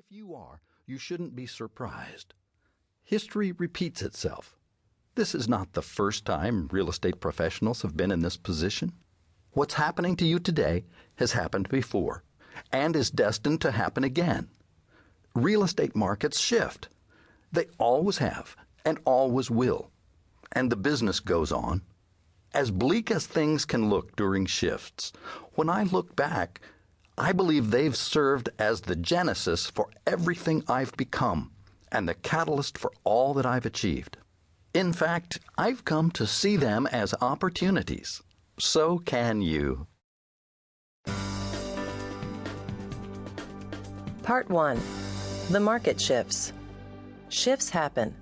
If you are, you shouldn't be surprised. History repeats itself. This is not the first time real estate professionals have been in this position. What's happening to you today has happened before and is destined to happen again. Real estate markets shift. They always have and always will. And the business goes on. As bleak as things can look during shifts, when I look back, I believe they've served as the genesis for everything I've become and the catalyst for all that I've achieved. In fact, I've come to see them as opportunities. So can you. Part 1. The market shifts. Shifts happen.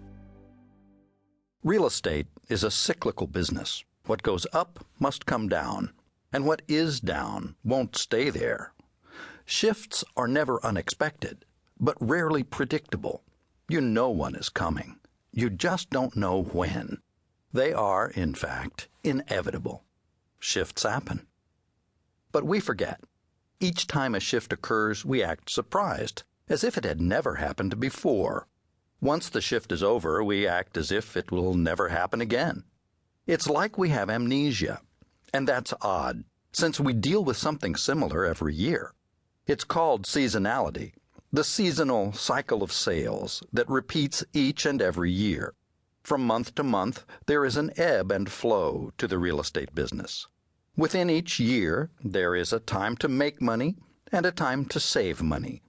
Real estate is a cyclical business. What goes up must come down, and what is down won't stay there. Shifts are never unexpected, but rarely predictable. You know one is coming. You just don't know when. They are, in fact, inevitable. Shifts happen. But we forget. Each time a shift occurs, we act surprised, as if it had never happened before. Once the shift is over, we act as if it will never happen again. It's like we have amnesia, and that's odd, since we deal with something similar every year. It's called seasonality, the seasonal cycle of sales that repeats each and every year. From month to month, there is an ebb and flow to the real estate business. Within each year, there is a time to make money and a time to save money.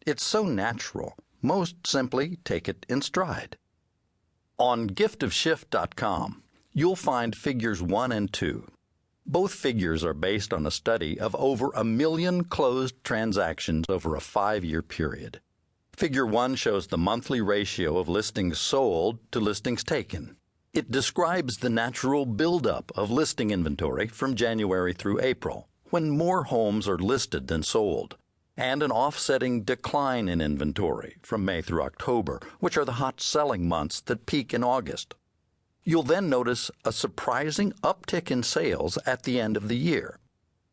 It's so natural, most simply take it in stride. On giftofshift.com, you'll find figures 1 and 2. Both figures are based on a study of over 1 million closed transactions over a 5-year period. Figure 1 shows the monthly ratio of listings sold to listings taken. It describes the natural buildup of listing inventory from January through April, when more homes are listed than sold, and an offsetting decline in inventory from May through October, which are the hot selling months that peak in August. You'll then notice a surprising uptick in sales at the end of the year.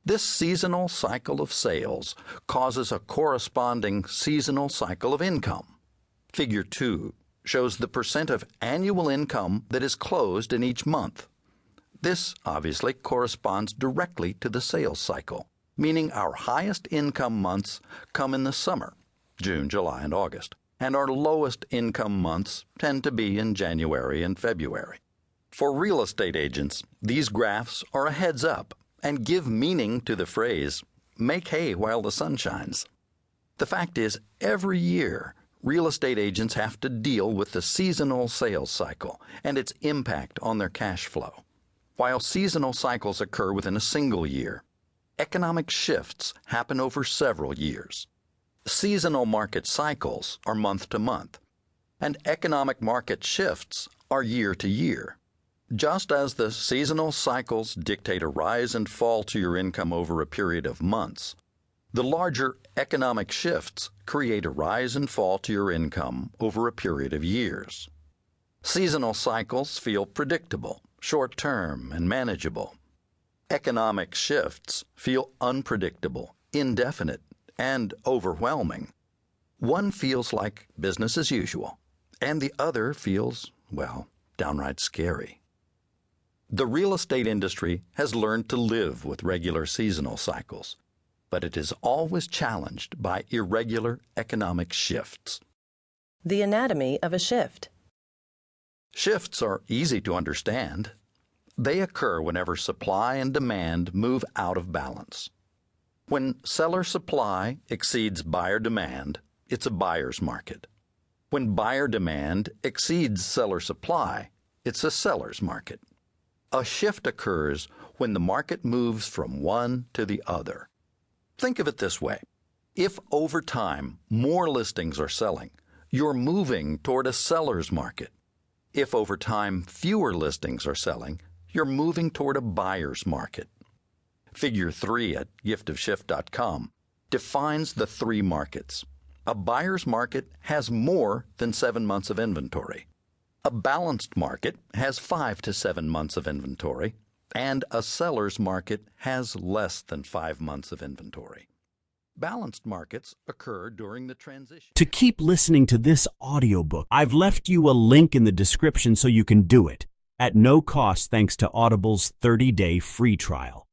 This seasonal cycle of sales causes a corresponding seasonal cycle of income. Figure 2 shows the percent of annual income that is closed in each month. This obviously corresponds directly to the sales cycle, meaning our highest income months come in the summer, June, July, and August, and our lowest income months tend to be in January and February. For real estate agents, these graphs are a heads up and give meaning to the phrase, "make hay while the sun shines." The fact is, every year, real estate agents have to deal with the seasonal sales cycle and its impact on their cash flow. While seasonal cycles occur within a single year, economic shifts happen over several years. Seasonal market cycles are month to month, and economic market shifts are year to year. Just as the seasonal cycles dictate a rise and fall to your income over a period of months, the larger economic shifts create a rise and fall to your income over a period of years. Seasonal cycles feel predictable, short-term, and manageable. Economic shifts feel unpredictable, indefinite, and overwhelming. One feels like business as usual, and the other feels, well, downright scary. The real estate industry has learned to live with regular seasonal cycles, but it is always challenged by irregular economic shifts. The anatomy of a shift. Shifts are easy to understand. They occur whenever supply and demand move out of balance. When seller supply exceeds buyer demand, it's a buyer's market. When buyer demand exceeds seller supply, it's a seller's market. A shift occurs when the market moves from one to the other. Think of it this way. If over time more listings are selling, you're moving toward a seller's market. If over time fewer listings are selling, you're moving toward a buyer's market. Figure 3 at giftofshift.com defines the 3 markets. A buyer's market has more than 7 months of inventory. A balanced market has 5 to 7 months of inventory, and a seller's market has less than 5 months of inventory. Balanced markets occur during the transition. To keep listening to this audiobook, I've left you a link in the description so you can do it at no cost thanks to Audible's 30-day free trial.